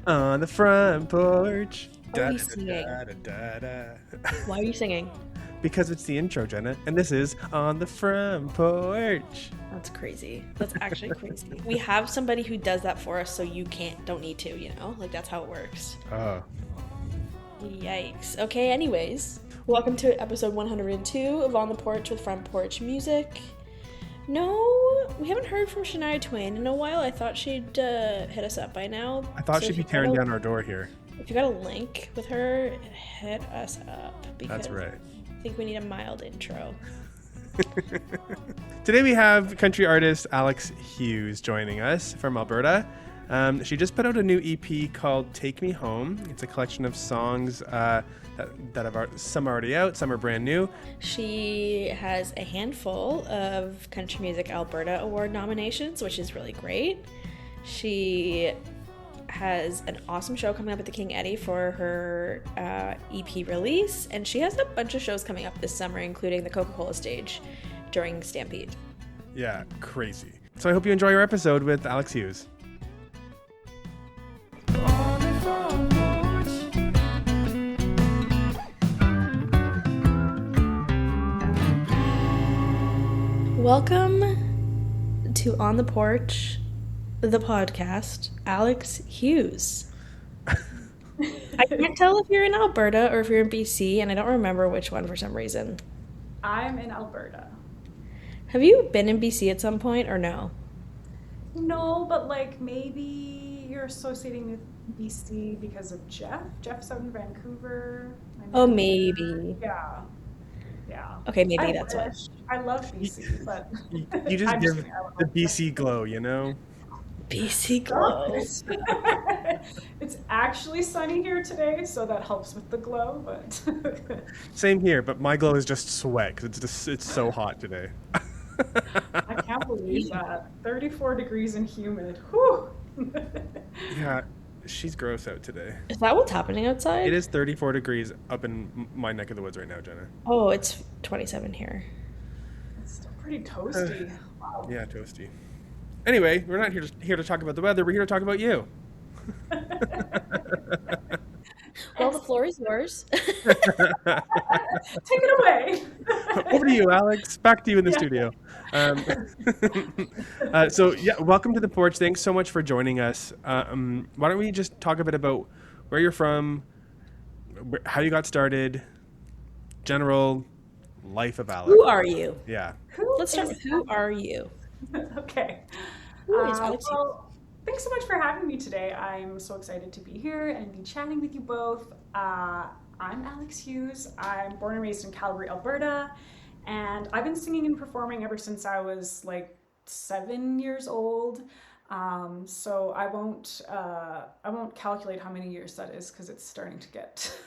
On the front porch. What are Da, you da, singing? da, da, da, da. Why are you singing? Because it's the intro, Jenna, and this is On the Front Porch. That's crazy. That's actually crazy. We have somebody who does that for us, so you don't need to, you know? Like, that's how it works. Oh, Yikes. Okay, anyways. Welcome to episode 102 of On the Porch with Front Porch Music. No, we haven't heard from Shania Twain in a while. I thought she'd hit us up by now. I thought So she'd if be you got tearing a- down our door here. If you got a link with her, hit us up. Because That's right. I think we need a mild intro. Today we have country artist Alex Hughes joining us from Alberta. She just put out a new EP called Take Me Home. It's a collection of songs that some are already out, some are brand new. She has a handful of Country Music Alberta Award nominations, which is really great. She has an awesome show coming up at the King Eddie for her EP release, and she has a bunch of shows coming up this summer, including the Coca-Cola stage during Stampede. Yeah, crazy. So I hope you enjoy your episode with Alex Hughes. Welcome to On the Porch, the podcast, Alex Hughes. I can't tell if you're in Alberta or if you're in BC, and I don't remember which one for some reason. I'm in Alberta. Have you been in BC at some point or no? No, but like maybe you're associating with BC because of Jeff. Jeff's out in Vancouver. I Oh, know. maybe. Yeah. Yeah. Okay, maybe I that's what. wish. I love BC, but You just I'm give kidding, I love the Alberta. BC glow, you know? BC glow. It's actually sunny here today, so that helps with the glow, but Same here, but my glow is just sweat because it's so hot today. I can't believe that. 34 degrees and humid. Whew. Yeah, she's gross out today. Is that what's happening outside? It is 34 degrees up in my neck of the woods right now, Jenna. Oh, it's 27 here. It's still pretty toasty. Wow. Yeah, toasty. Anyway, we're not here to talk about the weather. We're here to talk about you. Well, the floor is yours. Take it away. Over to you, Alex. Back to you in the Yeah. studio. Welcome to the porch. Thanks so much for joining us. Why don't we just talk a bit about where you're from, how you got started, general life of Alex. Who are you? Yeah. Let's start with who are you? Okay. Who is Alex Hughes? Well, thanks so much for having me today. I'm so excited to be here and be chatting with you both. I'm Alex Hughes. I'm born and raised in Calgary, Alberta, and I've been singing and performing ever since I was like 7 years old. So I won't calculate how many years that is because it's starting to get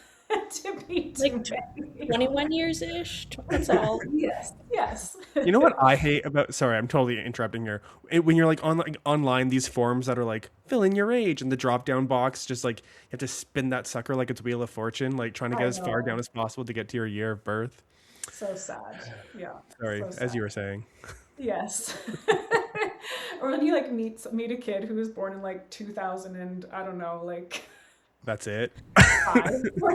to be too Like many. 21 years-ish? That's all. Yes. You know what I hate about? Sorry, I'm totally interrupting here. When you're like online, these forms that are like fill in your age, and the drop down box just like you have to spin that sucker like it's Wheel of Fortune, like trying to get I as far know. down as possible to get to your year of birth. So sad. Yeah. Sorry, So as you sad. were saying. Yes. Or when you like meet a kid who was born in like 2000 and I don't know, like That's it. five.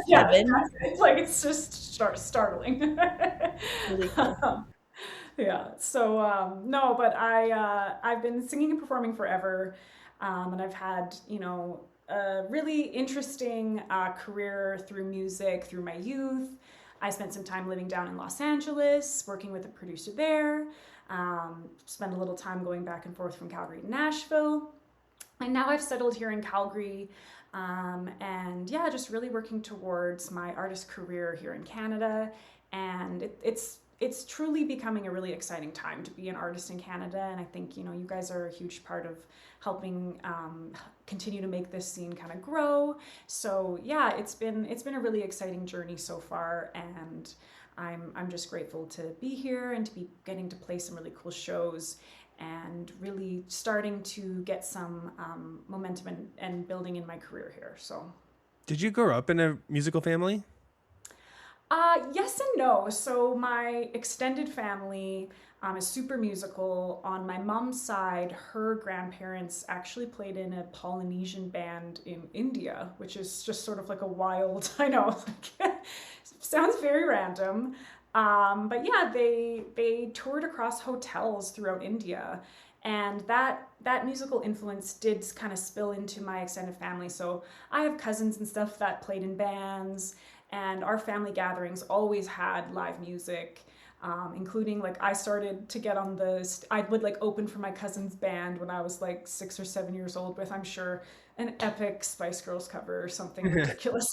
Yeah, Seven. it's like it's just startling. Really cool. Yeah. So no, but I've been singing and performing forever, and I've had a really interesting career through music through my youth. I spent some time living down in Los Angeles, working with a producer there. Spent a little time going back and forth from Calgary to Nashville, and now I've settled here in Calgary. And yeah, just really working towards my artist career here in Canada, and it's truly becoming a really exciting time to be an artist in Canada. And I think you guys are a huge part of helping continue to make this scene kind of grow. So yeah, it's been a really exciting journey so far, and I'm just grateful to be here and to be getting to play some really cool shows and really starting to get some momentum and building in my career here. So Did you grow up in a musical family? yes and no. So my extended family, is super musical. On my mom's side, her grandparents actually played in a Polynesian band in India, which is just sort of like a wild, I know, like, sounds very random. But yeah, they toured across hotels throughout India. And that musical influence did kind of spill into my extended family. So I have cousins and stuff that played in bands, and our family gatherings always had live music, including like I started to get on I would like open for my cousin's band when I was like 6 or 7 years old with, I'm sure, an epic Spice Girls cover or something ridiculous.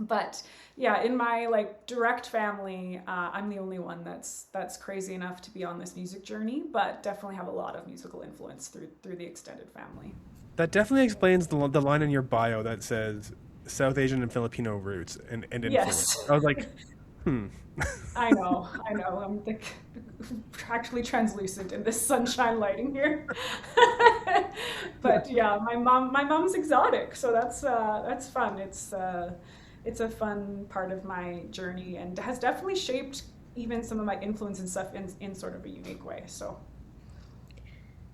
But yeah, in my like direct family, I'm the only one that's crazy enough to be on this music journey, but definitely have a lot of musical influence through the extended family. That definitely explains the line in your bio that says South Asian and Filipino roots and influence. Yes. I was like, I know. I'm like actually translucent in this sunshine lighting here. But yeah, my mom's exotic, so that's fun. It's a fun part of my journey and has definitely shaped even some of my influence and stuff in sort of a unique way. So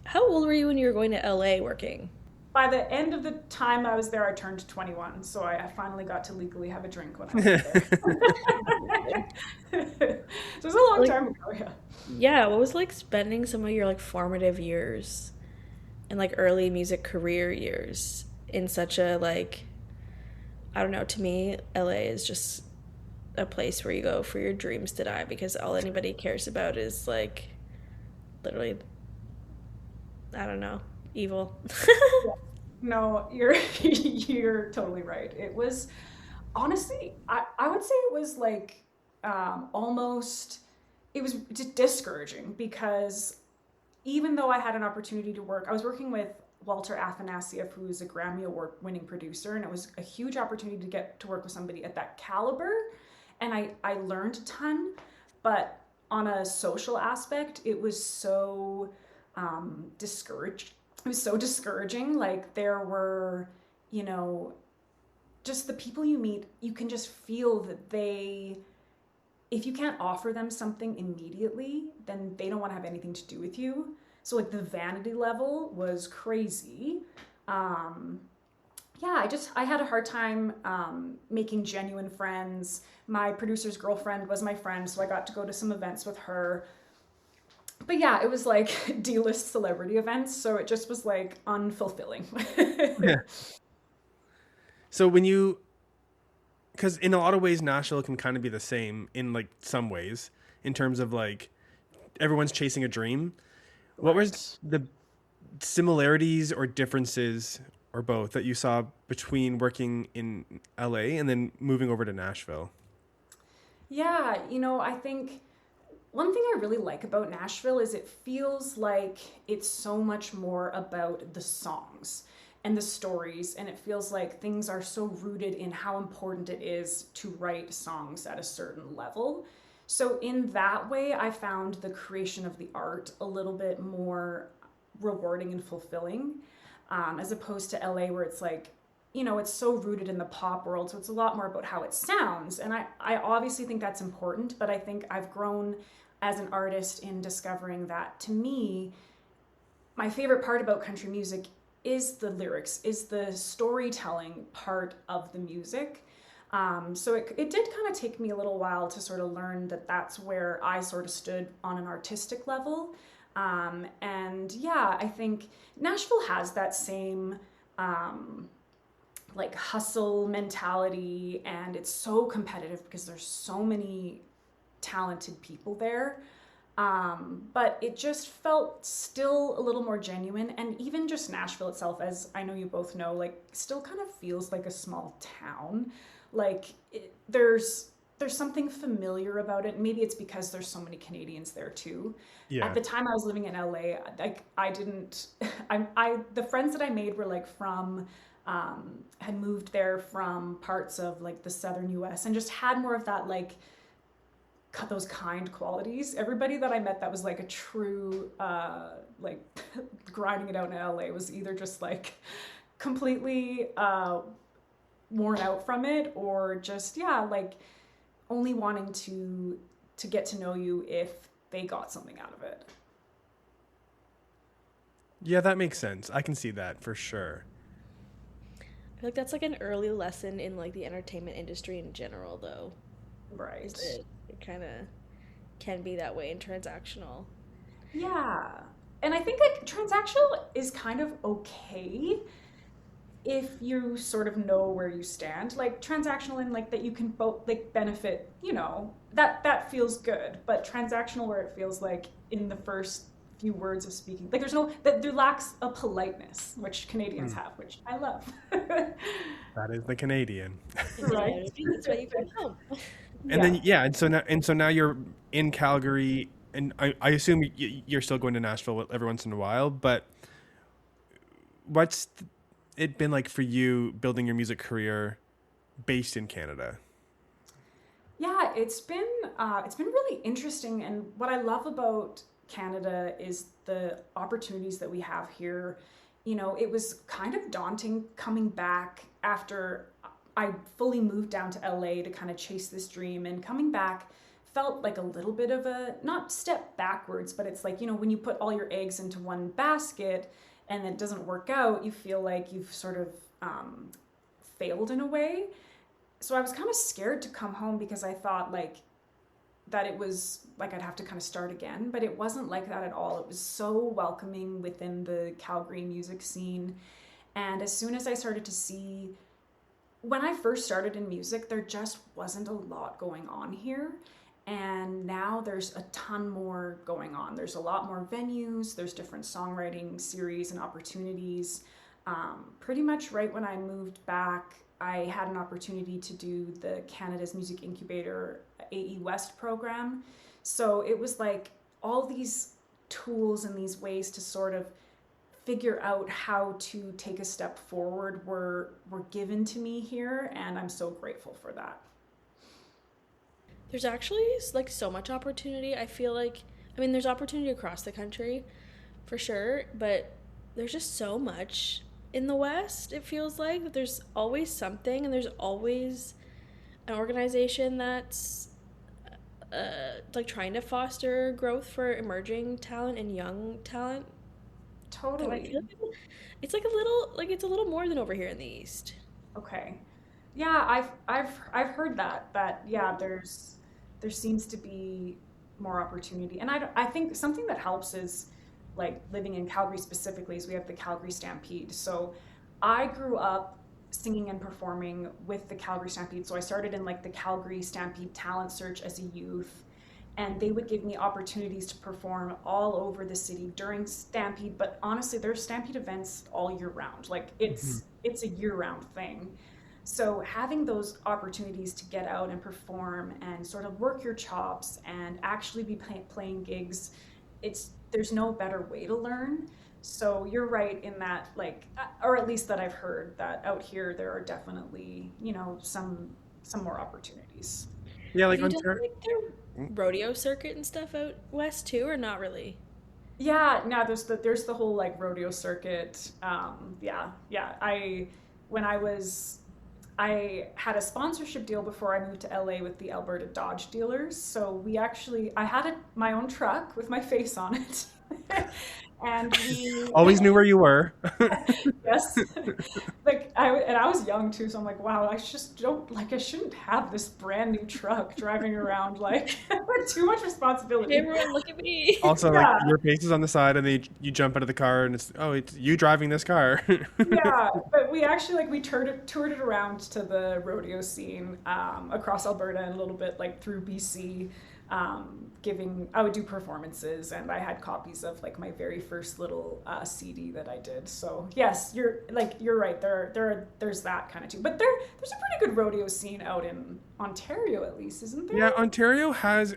How old were you when you were going to LA working? by the end of the time I was there, I turned 21. So I finally got to legally have a drink when I was there. So it was a long time ago, yeah. Yeah, what was like spending some of your like formative years and like early music career years in such a like, I don't know, to me, LA is just a place where you go for your dreams to die because all anybody cares about is like literally, I don't know, evil. Yeah. No, you're totally right. It was honestly, I would say it was like almost, it was discouraging because even though I had an opportunity to work, I was working with Walter Athanasiev, who is a Grammy Award-winning producer, and it was a huge opportunity to get to work with somebody at that caliber. And I learned a ton, but on a social aspect, it was so discouraged. It was so discouraging. Like there were, just the people you meet, you can just feel that if you can't offer them something immediately, then they don't want to have anything to do with you. So like the vanity level was crazy. Yeah, I had a hard time making genuine friends. My producer's girlfriend was my friend, so I got to go to some events with her. But yeah, it was like D-list celebrity events, so it just was like unfulfilling. yeah. So because in a lot of ways, Nashville can kind of be the same in like some ways in terms of like everyone's chasing a dream. What was the similarities or differences or both that you saw between working in LA and then moving over to Nashville? Yeah, I think one thing I really like about Nashville is it feels like it's so much more about the songs and the stories, and it feels like things are so rooted in how important it is to write songs at a certain level. So in that way, I found the creation of the art a little bit more rewarding and fulfilling, as opposed to LA where it's like, it's so rooted in the pop world. So it's a lot more about how it sounds. And I obviously think that's important, but I think I've grown as an artist in discovering that, to me, my favorite part about country music is the lyrics, is the storytelling part of the music. So it did kind of take me a little while to sort of learn that that's where I sort of stood on an artistic level. And yeah, I think Nashville has that same like hustle mentality, and it's so competitive because there's so many talented people there. But it just felt still a little more genuine, and even just Nashville itself, as I know you both know, like still kind of feels like a small town. Like there's something familiar about it. Maybe it's because there's so many Canadians there too. Yeah. At the time I was living in LA, like the friends that I made were like from had moved there from parts of like the southern US and just had more of that like those kind qualities. Everybody that I met that was like a true like grinding it out in LA was either just like completely worn out from it, or just like only wanting to to get to know you if they got something out of it. Yeah, that makes sense. I can see that for sure. I feel like that's like an early lesson in like the entertainment industry in general, though. Right. It kind of can be that way in transactional. Yeah. And I think like transactional is kind of okay if you sort of know where you stand. Like transactional in like that you can both like benefit, that feels good. But transactional where it feels like in the first few words of speaking, like there lacks a politeness, which Canadians have, which I love. That is the Canadian. Right. That's why you come home. And then and so now you're in Calgary, and I assume you're still going to Nashville every once in a while. But what's it been like for you building your music career based in Canada? Yeah, it's been really interesting, and what I love about Canada is the opportunities that we have here. It was kind of daunting coming back after I fully moved down to LA to kind of chase this dream, and coming back felt like a little bit of a, not step backwards, but it's like, when you put all your eggs into one basket and it doesn't work out, you feel like you've sort of failed in a way. So I was kind of scared to come home because I thought like that it was like I'd have to kind of start again, but it wasn't like that at all. It was so welcoming within the Calgary music scene. And as soon as I started to see, when I first started in music, there just wasn't a lot going on here. And now there's a ton more going on. There's a lot more venues, there's different songwriting series and opportunities. Pretty much right when I moved back, I had an opportunity to do the Canada's Music Incubator AE West program. So it was like all these tools and these ways to sort of figure out how to take a step forward were given to me here, and I'm so grateful for that. There's actually like so much opportunity. I feel like, there's opportunity across the country for sure, but there's just so much in the West. It feels like there's always something, and there's always an organization that's like trying to foster growth for emerging talent and young talent. Totally. I feel like it's like it's a little more than over here in the East. Okay. Yeah, I've heard that yeah, there seems to be more opportunity. And I think something that helps is like living in Calgary specifically is we have the Calgary Stampede. So I grew up singing and performing with the Calgary Stampede. So I started in like the Calgary Stampede talent search as a youth, and they would give me opportunities to perform all over the city during Stampede. But honestly, there's Stampede events all year round. Like it's a year-round thing. So having those opportunities to get out and perform and sort of work your chops and actually be playing gigs, there's no better way to learn. So you're right in that, like, or at least that I've heard that out here there are definitely, some more opportunities. Yeah, like Have you done like their rodeo circuit and stuff out west too, or not really? Yeah, no, there's the whole like rodeo circuit. I had a sponsorship deal before I moved to LA with the Alberta Dodge dealers. So I had my own truck with my face on it. And we always knew where you were. Yes. I was young too, so I'm like, wow, I shouldn't have this brand new truck driving around, like too much responsibility. Everyone look at me. Also, like your face is on the side, and then you jump out of the car, and it's you driving this car. Yeah, but we actually we toured it around to the rodeo scene across Alberta and a little bit like through BC. I would do performances, and I had copies of like my very first little CD that I did. So yes, you're right. There's that kind of too. But there's a pretty good rodeo scene out in Ontario, at least, isn't there? Yeah, Ontario has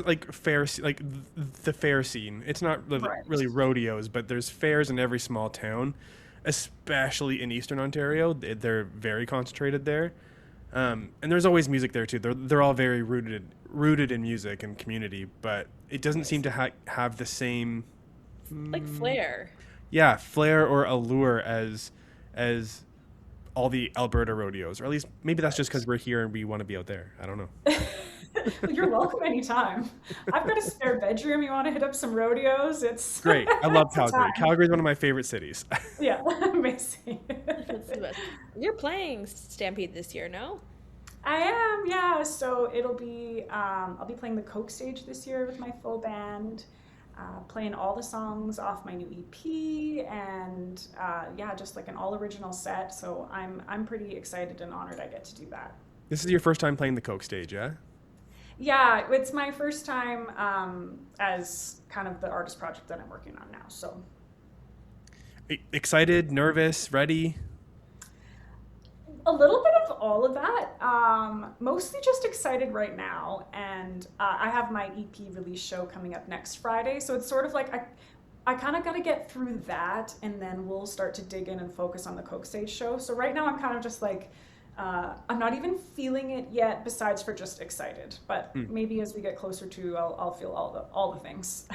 like the fair scene. It's not really rodeos, but there's fairs in every small town, especially in Eastern Ontario. They're very concentrated there. And there's always music there too. They're all very rooted in music and community, but it doesn't seem to have the same like flair. Yeah, flair or allure as all the Alberta rodeos, or at least maybe that's just because we're here and we want to be out there. I don't know. Well, you're welcome anytime. I've got a spare bedroom. You want to hit up some rodeos? It's Great. I love it's Calgary. time. Calgary is one of my favorite cities. Yeah, amazing. That's the best. You're playing Stampede this year, no? I am, yeah. So it'll be, I'll be playing the Coke stage this year with my full band, playing all the songs off my new EP, and yeah, just like an all original set. So I'm pretty excited and honored I get to do that. This is your first time playing the Coke stage, yeah? Yeah, it's my first time as kind of the artist project that I'm working on now. So Excited, nervous, ready? a little bit of all of that. Mostly just excited right now, and I have my EP release show coming up next Friday, so it's sort of like I kind of got to get through that, and then we'll start to dig in and focus on the Coke Stage show. So right now I'm kind of just like, I'm not even feeling it yet, besides for just excited. But maybe as we get closer to, I'll feel all the things.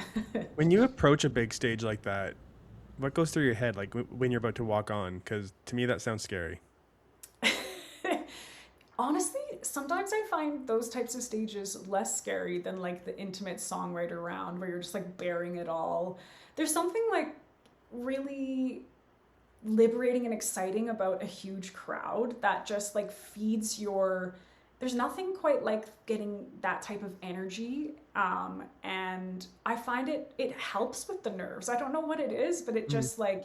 When you approach a big stage like that, what goes through your head, like when you're about to walk on? Because to me that sounds scary. Honestly, sometimes I find those types of stages less scary than like the intimate songwriter round where you're just like bearing it all. There's something like really liberating and exciting about a huge crowd that just like feeds your, there's nothing quite like getting that type of energy. And I find it helps with the nerves. I don't know what it is, but it just like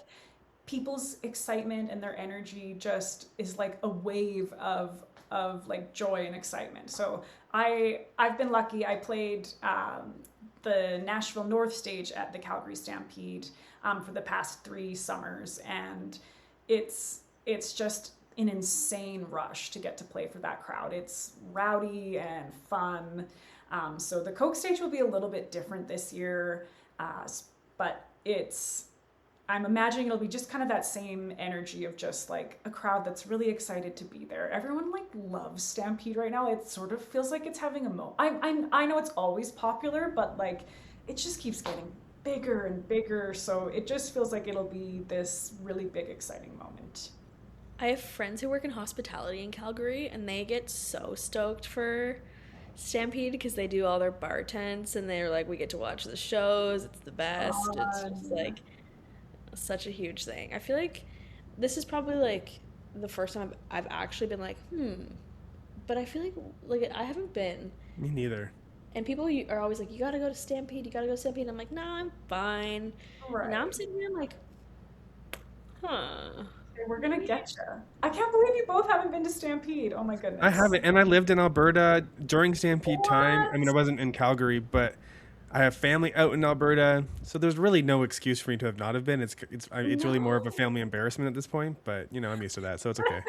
people's excitement and their energy just is like a wave of like joy and excitement. So I've been lucky. I played the Nashville North stage at the Calgary Stampede for the past 3 summers, and it's just an insane rush to get to play for that crowd. It's rowdy and fun. So the Coke stage will be a little bit different this year, but I'm imagining it'll be just kind of that same energy of just like a crowd that's really excited to be there. Everyone like loves Stampede right now. It sort of feels like it's having a moment. I know it's always popular, but like it just keeps getting bigger and bigger. So it just feels like it'll be this really big, exciting moment. I have friends who work in hospitality in Calgary, and they get so stoked for Stampede because they do all their bar tents, and they're like, we get to watch the shows. It's the best. It's just like such a huge thing. I feel like this is probably like the first time I've actually been like, but I feel like I haven't been. Me neither. And people are always like, you gotta go to Stampede, you gotta go to Stampede. And I'm like, nah, I'm fine. Right. And now I'm sitting here, I'm like, huh. We're gonna get you. I can't believe you both haven't been to Stampede. Oh my goodness. I haven't, and I lived in Alberta during Stampede time. I mean, I What? wasn't in Calgary, but I have family out in Alberta, so there's really no excuse for me to have been. It's really more of a family embarrassment at this point, but you know, I'm used to that, so it's okay.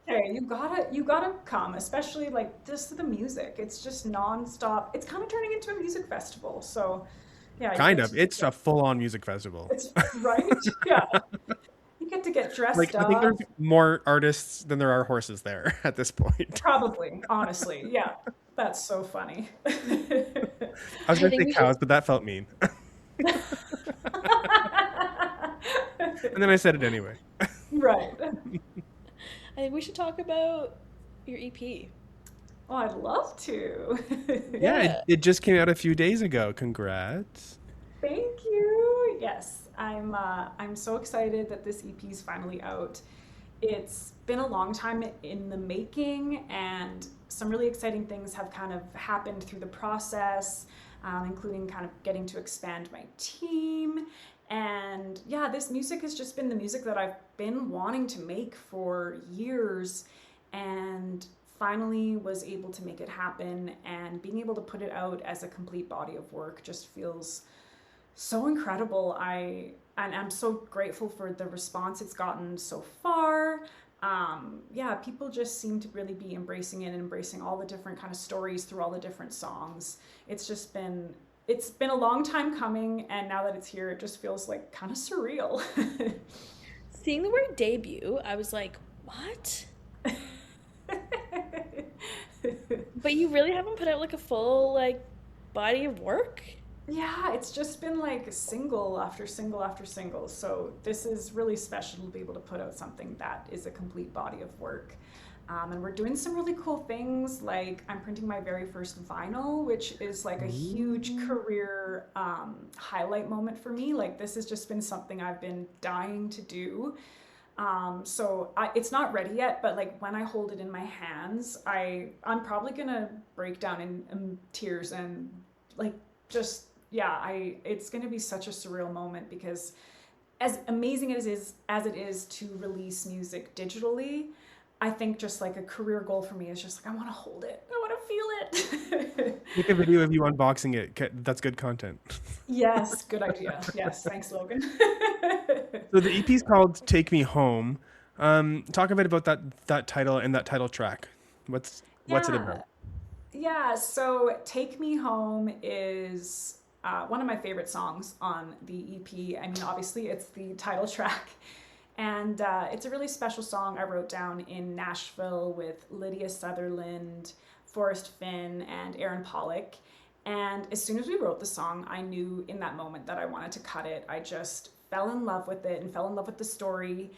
Hey, you gotta come, especially like just the music. It's just nonstop. It's kind of turning into a music festival. So, yeah. Kind of. It's a full-on music festival. It's right. Yeah. You get to get dressed Like, up. I think there's more artists than there are horses there at this point. Probably, honestly. Yeah. That's so funny. I was going to say cows, but that felt mean. And then I said it anyway. Right. I think we should talk about your EP. Oh, I'd love to. Yeah, it just came out a few days ago. Congrats. Thank you. Yes, I'm so excited that this EP is finally out. It's been a long time in the making, and some really exciting things have kind of happened through the process, including kind of getting to expand my team. And yeah, this music has just been the music that I've been wanting to make for years, and finally was able to make it happen. And being able to put it out as a complete body of work just feels so incredible. I'm so grateful for the response it's gotten so far. Yeah, people just seem to really be embracing it and embracing all the different kind of stories through all the different songs. It's been a long time coming, and now that it's here, it just feels like kind of surreal. Seeing the word debut, I was like, what? But you really haven't put out like a full like body of work? Yeah, it's just been like single after single after single. So this is really special to be able to put out something that is a complete body of work. And we're doing some really cool things. Like I'm printing my very first vinyl, which is like a huge career highlight moment for me. Like this has just been something I've been dying to do. It's not ready yet, but like when I hold it in my hands, I'm probably gonna break down in tears and like just it's going to be such a surreal moment because as amazing as it is to release music digitally, I think just like a career goal for me is just like I want to hold it, I want to feel it. Make a video of you unboxing it. That's good content. Yes, good idea. Yes, thanks, Logan. So the EP is called "Take Me Home." Talk a bit about that title and that title track. What's it about? Yeah, so Take Me Home is one of my favorite songs on the EP. I mean, obviously, it's the title track. And it's a really special song I wrote down in Nashville with Lydia Sutherland, Forrest Finn, and Aaron Pollock. And as soon as we wrote the song, I knew in that moment that I wanted to cut it. I just fell in love with it and fell in love with the story.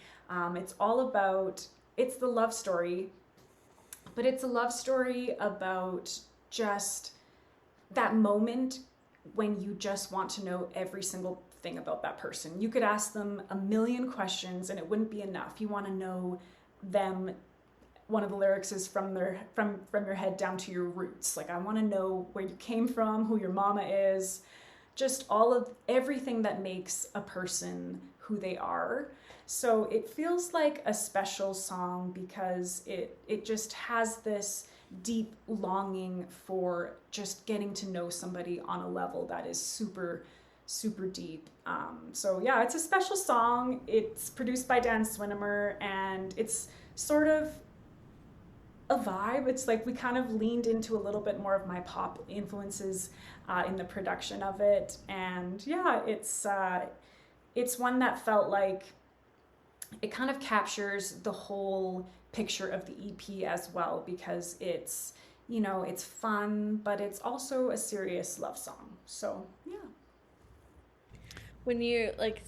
It's the love story, but it's a love story about just that moment when you just want to know every single thing about that person. You could ask them a million questions and it wouldn't be enough. You want to know them. One of the lyrics is from your head down to your roots. Like I want to know where you came from, who your mama is, just all of everything that makes a person who they are. So it feels like a special song because it just has this deep longing for just getting to know somebody on a level that is super, super deep. So yeah, it's a special song. It's produced by Dan Swinimer and it's sort of a vibe. It's like we kind of leaned into a little bit more of my pop influences in the production of it. And yeah, it's one that felt like it kind of captures the whole picture of the EP as well because it's, it's fun, but it's also a serious love song. So yeah. When you like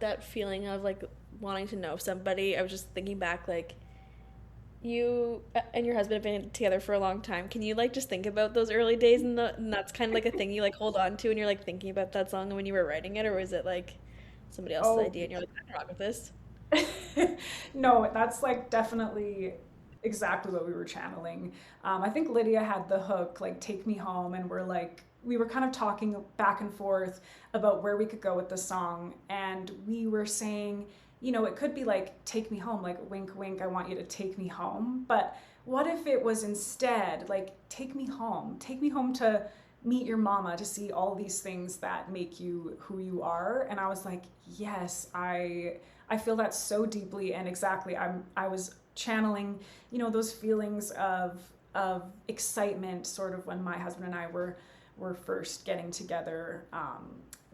that feeling of like wanting to know somebody, I was just thinking back, like you and your husband have been together for a long time. Can you like just think about those early days and that's kind of like a thing you like hold on to and you're like thinking about that song when you were writing it, or was it like somebody else's idea and you're like, I'm wrong with this? No, that's like definitely exactly what we were channeling. I think Lydia had the hook, like "Take Me Home," and we were kind of talking back and forth about where we could go with the song, and we were saying, it could be like "Take me home," like wink, wink, I want you to take me home. But what if it was instead like take me home to meet your mama, to see all these things that make you who you are? And I was like, yes, I feel that so deeply, and exactly I was channeling, those feelings of excitement sort of when my husband and I were first getting together.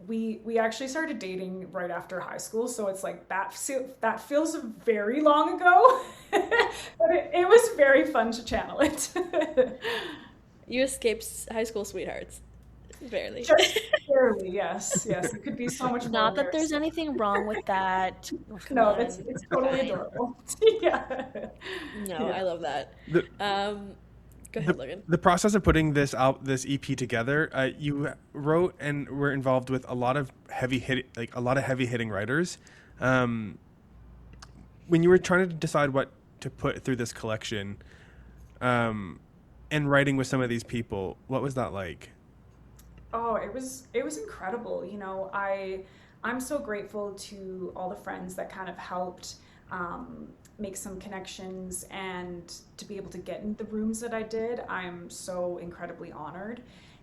We actually started dating right after high school, so it's like that feels very long ago, but it was very fun to channel it. You escaped high school sweethearts. Barely. Just barely, yes. It could be so much more. Not that there's anything wrong with that. No, it's totally adorable. Yeah. No, yeah. I love that. Go ahead, Logan. The process of putting this EP together, you wrote and were involved with a lot of heavy hitting writers. When you were trying to decide what to put through this collection, and writing with some of these people, what was that like? Oh, it was incredible. I'm so grateful to all the friends that kind of helped make some connections, and to be able to get in the rooms that I did, I'm so incredibly honored.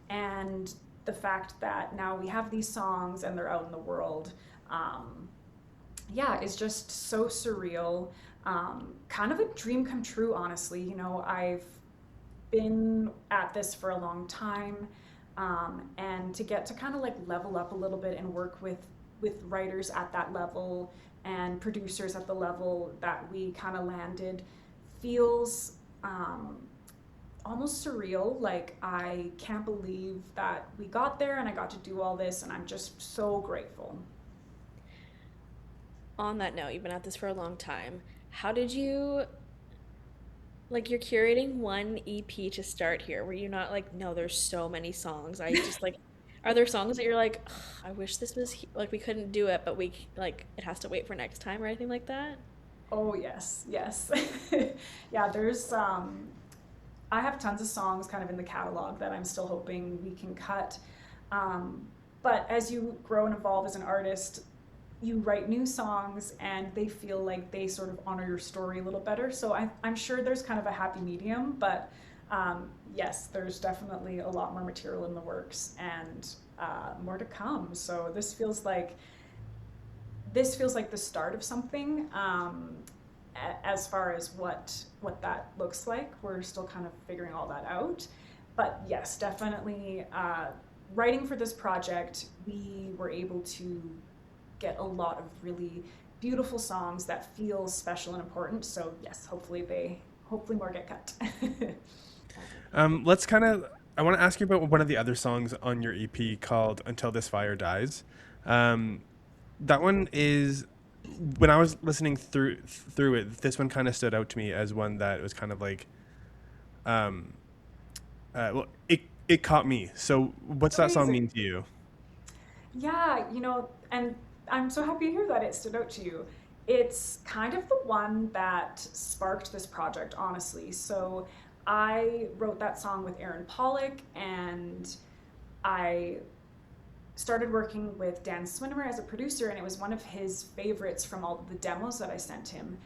And the fact that now we have these songs and they're out in the world, it's just so surreal. Kind of a dream come true, honestly. I've been at this for a long time. And to get to kind of like level up a little bit and work with writers at that level and producers at the level that we kind of landed feels almost surreal. Like, I can't believe that we got there and I got to do all this, and I'm just so grateful. On that note, you've been at this for a long time. How did you, like, you're curating one EP to start here? Were you not like, no, there's so many songs. I just like, are there songs that you're like, "Ugh, I wish this was like we couldn't do it, but we like it has to wait for next time or anything like that?" Oh, yes, yes. Yeah, there's I have tons of songs kind of in the catalog that I'm still hoping we can cut. But as you grow and evolve as an artist, you write new songs and they feel like they sort of honor your story a little better. So I'm sure there's kind of a happy medium, but yes, there's definitely a lot more material in the works, and more to come. So this feels like the start of something. As far as what that looks like, we're still kind of figuring all that out. But yes, definitely writing for this project, we were able to get a lot of really beautiful songs that feel special and important. So yes, hopefully more get cut. Let's kind of. I want to ask you about one of the other songs on your EP called "Until This Fire Dies." That one is, when I was listening through it, this one kind of stood out to me as one that was kind of like, well, it caught me. So, what's that song mean to you? Yeah, and I'm so happy to hear that it stood out to you. It's kind of the one that sparked this project, honestly. So I wrote that song with Aaron Pollock, and I started working with Dan Swinnemer as a producer, and it was one of his favorites from all of the demos that I sent him.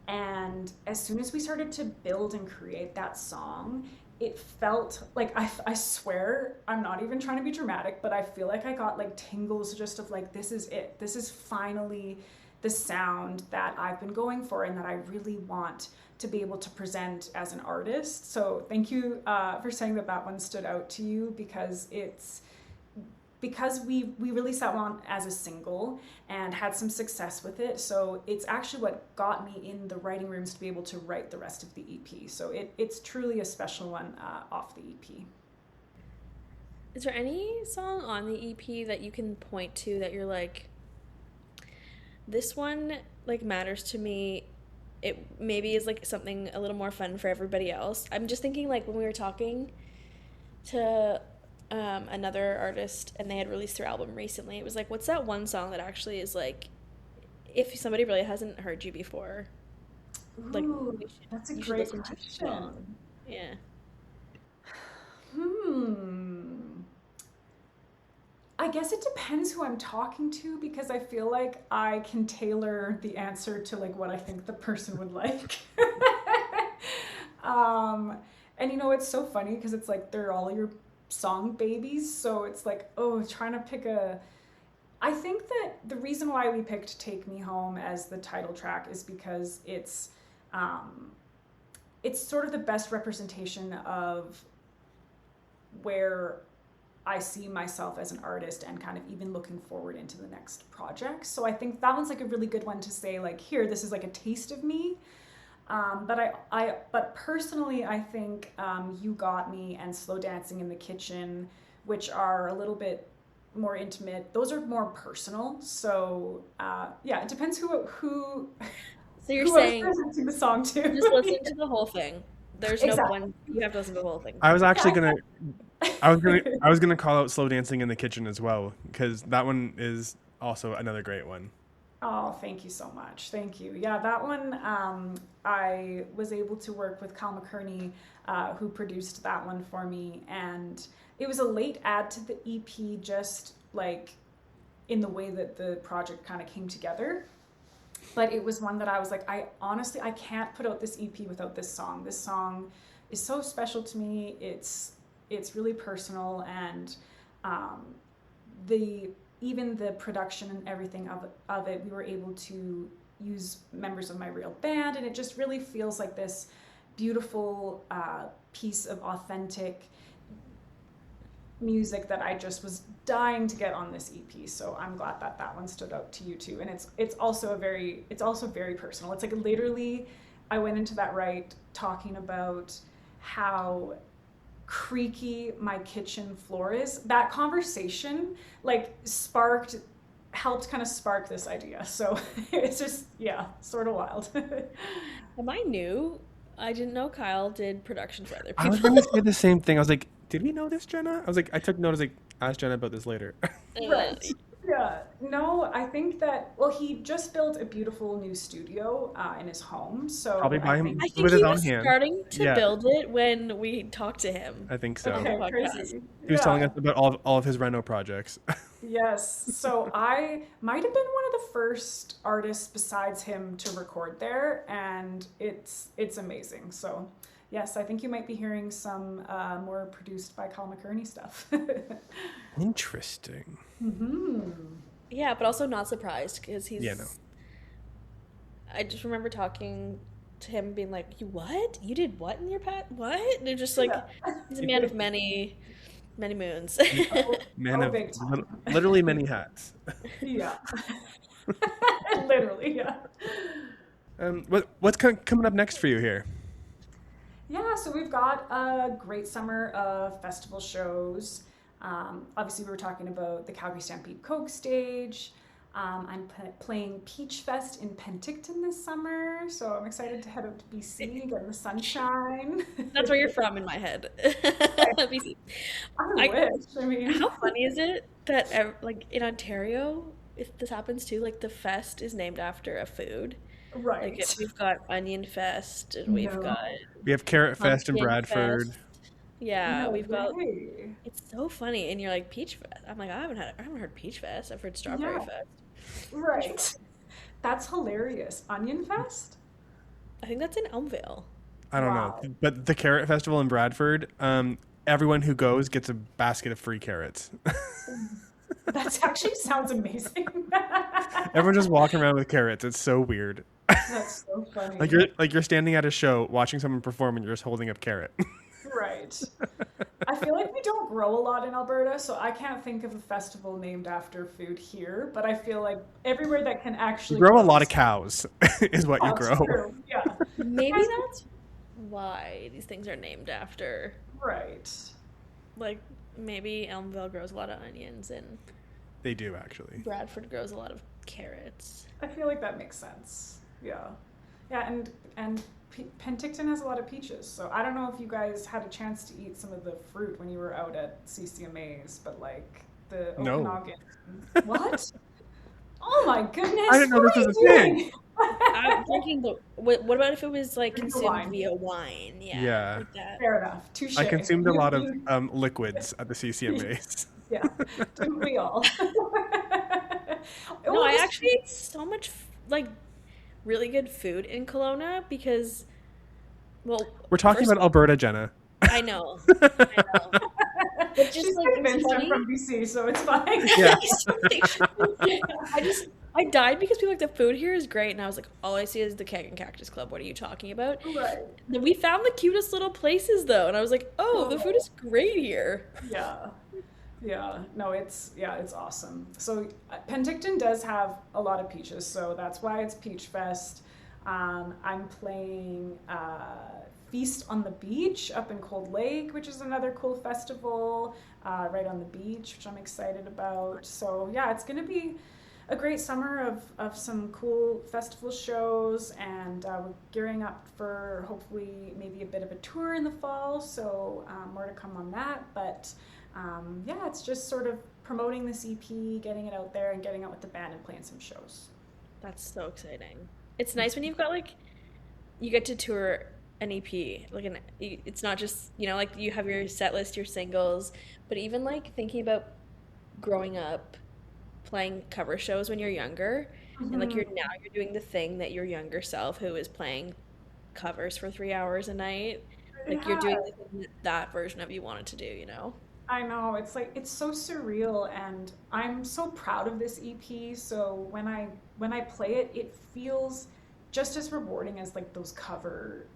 And as soon as we started to build and create that song, it felt like, I swear, I'm not even trying to be dramatic, but I feel like I got like tingles just of like, this is it. This is finally the sound that I've been going for and that I really want to be able to present as an artist. So thank you for saying that one stood out to you, because we released that one as a single and had some success with it. So it's actually what got me in the writing rooms to be able to write the rest of the EP. So it's truly a special one off the EP. Is there any song on the EP that you can point to that you're like, this one like matters to me? It maybe is like something a little more fun for everybody else. I'm just thinking, like, when we were talking to another artist and they had released their album recently, it was like, what's that one song that actually is like, if somebody really hasn't heard you before, like, Ooh, that's a great question. Yeah. I guess it depends who I'm talking to, because I feel like I can tailor the answer to like what I think the person would like. And it's so funny because it's like they're all your song babies, so it's like, trying to pick I think that the reason why we picked Take Me Home as the title track is because it's sort of the best representation of where I see myself as an artist and kind of even looking forward into the next project. So I think that one's like a really good one to say, like, here, this is like a taste of me. But personally, I think You Got Me and Slow Dancing in the Kitchen, which are a little bit more intimate, those are more personal. So yeah, it depends who So you're who saying I was presenting the song to. just listen to the whole thing. There's Exactly. no one, you have to listen to the whole thing. I was actually I was gonna call out "Slow Dancing in the Kitchen" as well, because that one is also another great one. Oh, thank you so much. Thank you. Yeah, that one, I was able to work with Kyle McCurney, who produced that one for me. And it was a late add to the EP, just like in the way that the project kind of came together. But it was one that I was like, I can't put out this EP without this song. This song is so special to me. It's really personal, and even the production and everything of it, we were able to use members of my real band, and it just really feels like this beautiful piece of authentic music that I just was dying to get on this EP. So I'm glad that one stood out to you too. And it's also very personal. It's like literally I went into that talking about how creaky my kitchen floor is, that conversation like helped kind of spark this idea. So it's just, yeah, sort of wild. Am I new? I didn't know Kyle did production for other I was people. going to say the same thing. I was like, did we know this, Jenna? I was like, I took note. I was like, ask Jenna about this later. Right. Yeah. No, I think that, well, he just built a beautiful new studio in his home. So Probably by him I think with his he own was hand. starting to Yeah. build it when we talked to him. I think so. on the Okay, podcast. crazy. He was telling Yeah. us about all of his reno projects. Yes. So I might have been one of the first artists besides him to record there, and it's amazing. So yes, I think you might be hearing some more produced by Kyle McCurney stuff. Interesting. Hmm. Yeah, but also not surprised because he's. Yeah, no. I just remember talking to him, being like, "You what? You did what in your past? What?" And they're just like, Yeah. he's a man of many moons. Man of big time. literally many hats. Yeah. Literally, yeah. What's coming up next for you here? Yeah, so we've got a great summer of festival shows. Obviously, we were talking about the Calgary Stampede Coke stage. I'm playing Peach Fest in Penticton this summer, so I'm excited to head up to BC, get in the sunshine. That's where you're from in my head. BC. I wish. I mean, How funny is it that like in Ontario, if this happens too, like the fest is named after a food. right. Like we've got Onion Fest and we've No. got We have Carrot Fest in Pumpkin Bradford. Fest. Yeah, No we've got. way. It's so funny, and you're like Peach Fest. I'm like I haven't heard Peach Fest. I've heard Strawberry Yeah. Fest. Right. That's hilarious. Onion Fest? I think that's in Elmvale. I don't Wow. know, but the Carrot Festival in Bradford, everyone who goes gets a basket of free carrots. That actually sounds amazing. Everyone's just walking around with carrots. It's so weird. That's so funny. Like you're standing at a show watching someone perform and you're just holding up carrot. Right. I feel like we don't grow a lot in Alberta, so I can't think of a festival named after food here, but I feel like everywhere that can actually You grow a lot of cows, is what you That's grow. true. Yeah. Maybe that's why these things are named after. Right. Like maybe Elmvale grows a lot of onions and They do actually. Bradford grows a lot of carrots. I feel like that makes sense. Yeah. Yeah, and Penticton has a lot of peaches, so I don't know if you guys had a chance to eat some of the fruit when you were out at CCMA's, but like the No. Okanagan. What? Oh my goodness! I didn't know what this are was you a thing. doing? I'm drinking the. What about if it was like Drink the consumed wine. via wine? Yeah. Yeah. Like that. Fair enough. Touche. I consumed a lot of You- liquids at the CCMAs. Yeah, didn't we all? No, I actually ate so much like really good food in Kelowna because, well, We're talking first- about Alberta, Jenna. I know. But just She's like it's convinced I'm funny. from BC, so it's fine. Yeah. I died because people like the food here is great, and I was like, all I see is the Keg and Cactus Club. What are you talking about? Right. Then we found the cutest little places though, and I was like, oh, the food is great here. Yeah. Yeah. No, it's awesome. So Penticton does have a lot of peaches, so that's why it's Peach Fest. I'm playing Feast on the Beach up in Cold Lake, which is another cool festival right on the beach, which I'm excited about. So yeah, it's going to be a great summer of some cool festival shows, and we're gearing up for hopefully maybe a bit of a tour in the fall, so more to come on that. But yeah, it's just sort of promoting this EP, getting it out there, and getting out with the band and playing some shows. That's so exciting. It's nice when you've got like, you get to tour an EP. Like it's not just, like you have your set list, your singles, but even like thinking about growing up playing cover shows when you're younger, and like you're doing the thing that your younger self who is playing covers for 3 hours a night, like you're doing the thing that version of you wanted to do, I know, it's like, it's so surreal, and I'm so proud of this EP. So when I play it, it feels just as rewarding as like those cover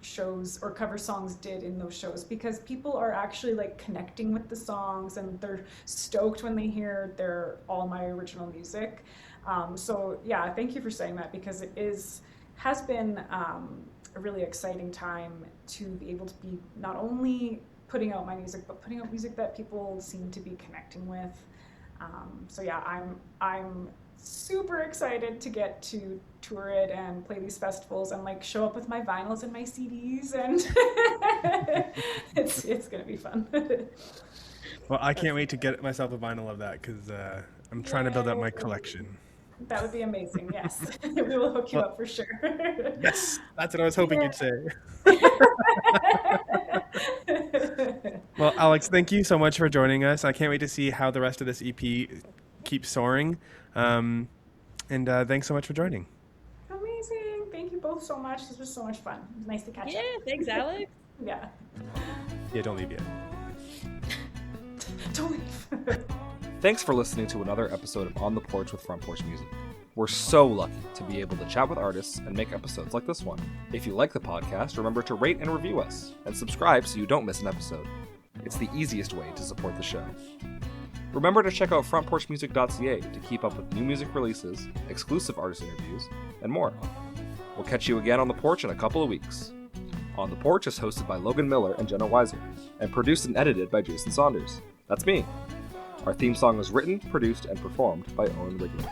shows or cover songs did in those shows, because people are actually like connecting with the songs and they're stoked when they hear all my original music. So yeah, thank you for saying that, because it is has been a really exciting time to be able to be not only putting out my music, but putting out music that people seem to be connecting with. So yeah, I'm super excited to get to tour it and play these festivals and like show up with my vinyls and my CDs, and it's gonna be fun. Well, I can't wait to get myself a vinyl of that because I'm trying to build up my collection. That would be amazing. Yes, we will hook you up for sure. Yes, that's what I was hoping you'd say. Well, Alex, thank you so much for joining us. I can't wait to see how the rest of this EP keeps soaring. And thanks so much for joining. Amazing. Thank you both so much. This was so much fun. It was nice to catch up. Yeah, thanks, Alex. Yeah. Yeah, don't leave yet. Don't leave. Thanks for listening to another episode of On the Porch with Front Porch Music. We're so lucky to be able to chat with artists and make episodes like this one. If you like the podcast, remember to rate and review us, and subscribe so you don't miss an episode. It's the easiest way to support the show. Remember to check out frontporchmusic.ca to keep up with new music releases, exclusive artist interviews, and more. We'll catch you again on The Porch in a couple of weeks. On The Porch is hosted by Logan Miller and Jenna Weiser, and produced and edited by Jason Saunders. That's me. Our theme song was written, produced, and performed by Owen Wrigley.